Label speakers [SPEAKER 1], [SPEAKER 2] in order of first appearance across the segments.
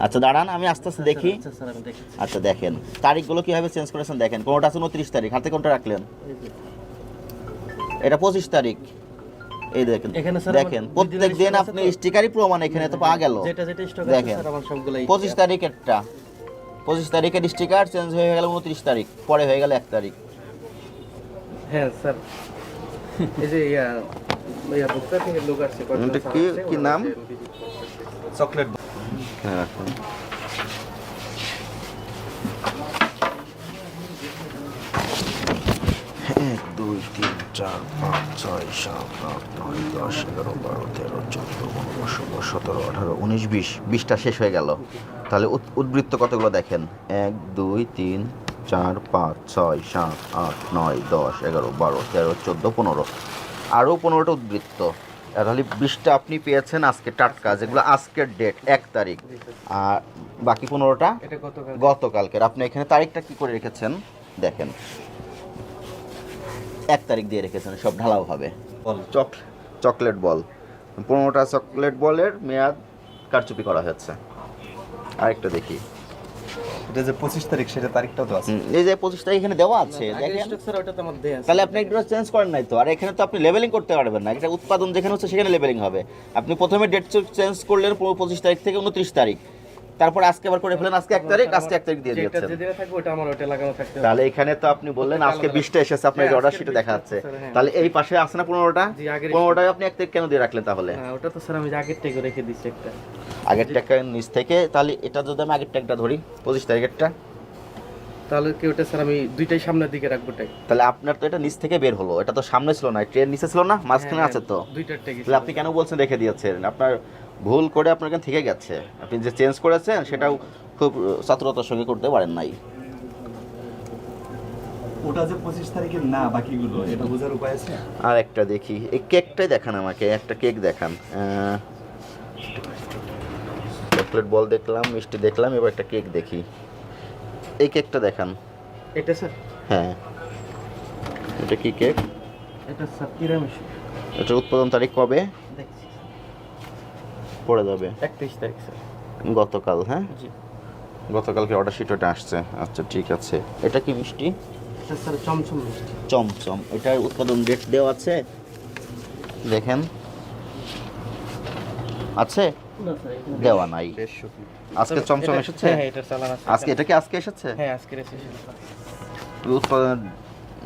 [SPEAKER 1] আচ্ছা দাঁড়ান, আমি আস্তে আস্তে দেখি।
[SPEAKER 2] আচ্ছা স্যার আমি দেখি।
[SPEAKER 1] আচ্ছা দেখেন তারিখগুলো কিভাবে চেঞ্জ করেছেন দেখেন। কোনটা আছে 29 তারিখ, হাতে কোনটা রাখলেন? এটা 25 তারিখ। এই দেখেন
[SPEAKER 2] এখানে স্যার
[SPEAKER 1] দেখেন প্রত্যেক দিন আপনি স্টিকারই প্রমাণ এখানে তো পাওয়া গেল।
[SPEAKER 2] যেটা স্টক আছে
[SPEAKER 1] দেখেন
[SPEAKER 2] স্যার আমার সবগুলাই
[SPEAKER 1] 25 তারিখেরটা, 25 তারিখের স্টিকার চেঞ্জ হয়ে গেল 29 তারিখ, পরে হয়ে গেল 1 তারিখ।
[SPEAKER 2] হ্যাঁ স্যার এই যে ইয়া বুকটা থেকে লোক আসছে
[SPEAKER 1] এটা কি নাম?
[SPEAKER 2] চকলেট।
[SPEAKER 1] হ্যাঁ 1 2 3 4 5 6 7 8 9 10 11 12 13 14 15 16 17 18 19 20, 20টা শেষ হয়ে গেল। তাহলে উদ্বৃত্ত কতগুলো দেখেন? 1 2 3 4 5 6 7 8 9 10 11 12 13 14 15, আরও 15টা উদ্বৃত্ত। তাহলে 20টা আপনি পেয়েছেন আজকে টাটকা, যেগুলো আজকের ডেট 1 তারিখ, আর বাকি 15টা
[SPEAKER 2] এটা
[SPEAKER 1] গতকালকের। আপনি এখানে তারিখটা কি করে রেখেছেন দেখেন, 1 তারিখ দিয়ে রেখেছেন সব ঢালাওভাবে। চকলেট বল, 15টা চকলেট বলের মেয়াদ কারচুপি করা হয়েছে। আরেকটা দেখি,
[SPEAKER 3] এটা যে 25 তারিখ সেটা তারিখটাও তো আছে।
[SPEAKER 1] এই যে 25 তারিখ এখানে দেওয়া আছে দেখেন।
[SPEAKER 2] স্টক স্যার ওটা তো আমার দেয়া আছে।
[SPEAKER 1] তাহলে আপনি এগুলো চেঞ্জ করেন নাই তো, আর এখানে তো আপনি লেবেলিং করতে পারবেন না। এটা উৎপাদন যেখানে হচ্ছে সেখানে লেবেলিং হবে। আপনি প্রথমে ডেট চেঞ্জ করলেন 25 তারিখ থেকে 29 তারিখ, তারপর আজকে আবার করে ফেলেন আজকে 1 তারিখ, আজকে 1 তারিখ দিয়ে
[SPEAKER 2] যেটা
[SPEAKER 1] দিয়েছেন।
[SPEAKER 2] যে দেয়া থাকবে ওটা আমার ওটা লাগানো থাকতে হবে।
[SPEAKER 1] তাহলে এখানে তো আপনি বললেন আজকে 20টা এসেছে, আপনার
[SPEAKER 2] হ্যাঁ,
[SPEAKER 1] অর্ডার
[SPEAKER 2] আজকের
[SPEAKER 1] শিটে
[SPEAKER 2] 20টা
[SPEAKER 1] দেখা যাচ্ছে।
[SPEAKER 2] স্যার, হ্যাঁ।
[SPEAKER 1] তাহলে এই পাশে আছে না 15টা,
[SPEAKER 2] জি, আগের
[SPEAKER 1] 15টায় আপনি 1 তারিখ কেন দিয়ে রাখলেন তাহলে?
[SPEAKER 2] হ্যাঁ ওটা তো স্যার আমি আগের থেকে রেখে দিচ্ছি একটা।
[SPEAKER 1] আগের টাকা নিচ থেকে, তাহলে এটা যদি আমি আগের টাকাটা ধরি 25 তারিখেরটা,
[SPEAKER 2] তাহলে কি ওটা স্যার আমি দুইটাই সামনের দিকে রাখবো টাই।
[SPEAKER 1] তাহলে আপনার তো এটা নিচ থেকে বের হলো, এটা তো সামনে ছিল না, ট্রেন নিচে ছিল না, মাঝখানে আছে তো।
[SPEAKER 2] দুইটার টাই।
[SPEAKER 1] তাহলে আপনি কেন বলছেন রেখে দিয়েছেন? আপনার ভুল করে আপনার এখানে থেকে গেছে, আপনি যে চেঞ্জ করেছেন সেটাও খুব চতুরতার সঙ্গে করতে পারেন নাই।
[SPEAKER 3] ওটা যে 25 তারিখের না বাকিগুলো এটা বোঝার উপায় আছে?
[SPEAKER 1] আর একটা দেখি, এই কেকটাই দেখান আমাকে, একটা কেক দেখান। চকলেট বল দেখলাম, মিষ্টি দেখলাম, এবার একটা কেক দেখি। এই কেকটা দেখান।
[SPEAKER 2] এটা স্যার,
[SPEAKER 1] হ্যাঁ এটা কি কেক?
[SPEAKER 2] এটা স্যার তিরামিসু।
[SPEAKER 1] এটার উৎপাদন তারিখ কবে
[SPEAKER 2] দেখছি
[SPEAKER 1] পড়ে যাবে?
[SPEAKER 2] 31 তারিখ স্যার।
[SPEAKER 1] গতকাল। হ্যাঁ
[SPEAKER 2] জি
[SPEAKER 1] গতকালকে অর্ডার শিট ওটা আসছে। আচ্ছা ঠিক আছে। এটা কি মিষ্টি?
[SPEAKER 2] এটা স্যার চমচম মিষ্টি।
[SPEAKER 1] চমচম, এটার উৎপাদন ডেট দেওয়া আছে দেখেন, আছে?
[SPEAKER 2] না স্যার এখানে
[SPEAKER 1] দেওয়া নাই।
[SPEAKER 3] বেশ সুখী।
[SPEAKER 1] আজকে চমচম
[SPEAKER 2] এটা-
[SPEAKER 1] এসেছে?
[SPEAKER 2] হ্যাঁ এটা চালান আছে।
[SPEAKER 1] আজকে এটা কি আজকে এসেছে?
[SPEAKER 2] হ্যাঁ আজকে এসেছে স্যার।
[SPEAKER 1] উৎপাদন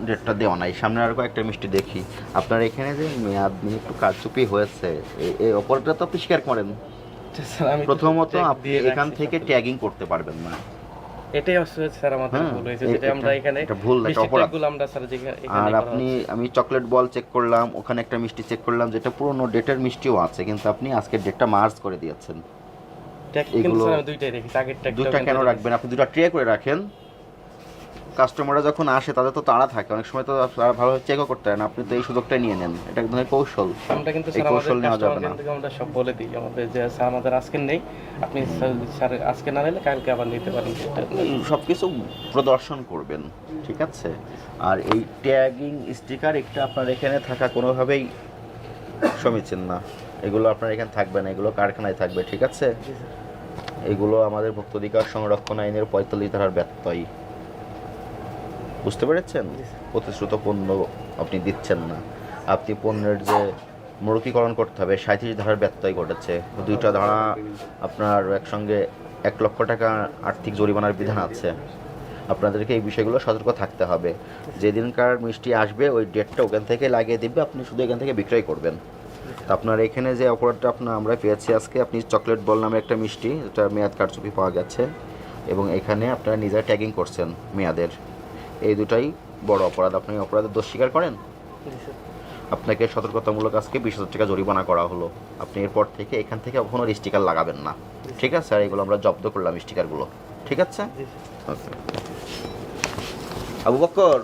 [SPEAKER 1] ডেটটা দেওয়া নাই। সামনে আর কয়েকটা মিষ্টি দেখি। আপনার এখানে যে মেয়াদ নিয়ে একটু কারচুপি হয়েছে, এই অপরটা তো আপনি স্বীকার করেন।
[SPEAKER 2] এটা স্যার আমি
[SPEAKER 1] প্রথমত
[SPEAKER 2] tag
[SPEAKER 1] আপনি
[SPEAKER 2] দিয়ে
[SPEAKER 1] এখান
[SPEAKER 2] রাখছি
[SPEAKER 1] থেকে
[SPEAKER 2] সব।
[SPEAKER 1] ট্যাগিং করতে পারবেন না।
[SPEAKER 2] এটাই আসলে স্যার আমাদের
[SPEAKER 1] হ্যাঁ,
[SPEAKER 2] ভুল হয়েছে,
[SPEAKER 1] এ-
[SPEAKER 2] যেটা আমরা
[SPEAKER 1] এটা-
[SPEAKER 2] এখানে
[SPEAKER 1] এটা ভুল, এটা
[SPEAKER 2] মিষ্টির
[SPEAKER 1] অপরাধ।
[SPEAKER 2] ট্যাগগুলো আমরা স্যার যেখানে
[SPEAKER 1] আর
[SPEAKER 2] এখানে করা
[SPEAKER 1] আপনি,
[SPEAKER 2] হচ্ছে।
[SPEAKER 1] আমি চকলেট বল চেক করলাম, ওখানে একটা মিষ্টি চেক করলাম যেটা পুরোনো ডেটের মিষ্টিও আছে, কিন্তু আপনি আজকের ডেটটা মার্জ করে দিয়েছেন।
[SPEAKER 2] ট্যাগ কিন্তু
[SPEAKER 1] এগুলো-
[SPEAKER 2] স্যার আমি দুইটাই রেখেছি, আগের ট্যাগটা
[SPEAKER 1] দুইটা কেন রাখবেন? আপনি দুটো ট্রে করে রাখেন। কাস্টমাররা যখন আসে তাদের তো তাড়া থাকে, অনেক সময় তো তারা ভালোভাবে চেকও করতে হয় না, আপনি তো এই সুযোগটা নিয়ে নেন। এটা এক ধরনের কৌশল।
[SPEAKER 2] আমরা কিন্তু
[SPEAKER 1] এই
[SPEAKER 2] স্যার আমাদের
[SPEAKER 1] কৌশল নেওয়া যাবে না।
[SPEAKER 2] কাস্টমারকে আমরা সব বলে দিই আমাদের যে স্যার আমাদের আজকে নেই, আপনি স্যার আজকে না নিলে কালকে আবার নিতে পারেন।
[SPEAKER 1] সব কিছু প্রদর্শন করবেন, ঠিক আছে? আর এই ট্যাগিং স্টিকার একটা আপনার এখানে থাকা কোনোভাবেই সমীচীন না। এগুলো আপনার এখানে থাকবে না, এগুলো কারখানায় থাকবে, ঠিক আছে? এগুলো আমাদের ভোক্তাধিকার সংরক্ষণ আইনের 45 ধারার ব্যত্যয়। বুঝতে পেরেছেন? প্রতিশ্রুত পণ্য আপনি দিচ্ছেন না। আপনি পণ্যের যে মৌখিকরণ করতে হবে 37 ধারার ব্যত্যয় ঘটেছে। দুইটা ধারা আপনার একসঙ্গে 1 লক্ষ টাকা আর্থিক জরিমানার বিধান আছে। আপনাদেরকে এই বিষয়গুলো সতর্ক থাকতে হবে। যেদিনকার মিষ্টি আসবে ওই ডেটটা ওখান থেকে লাগিয়ে দিবে, আপনি শুধু এখান থেকে বিক্রয় করবেন। তো আপনার এখানে যে অপরাধটা আমরা পেয়েছি আজকে, আপনি চকলেট বল নামে একটা মিষ্টি, এটা মেয়াদ কারচুপি পাওয়া গেছে, এবং এখানে আপনারা নিজেরা ট্যাগিং করছেন মেয়াদের। এই দুটাই বড় অপরাধ। আপনি অপরাধের দোষ স্বীকার করেন? আপনাকে সতর্কতামূলক আজকে 20,000 টাকা জরিমানা করা হলো। আপনি এরপর থেকে এখান থেকে কখনো স্টিকার লাগাবেন না, ঠিক আছে? আর এগুলো আমরা জব্দ করলাম স্টিকারগুলো, ঠিক আছে? ওকে। আবু বকর,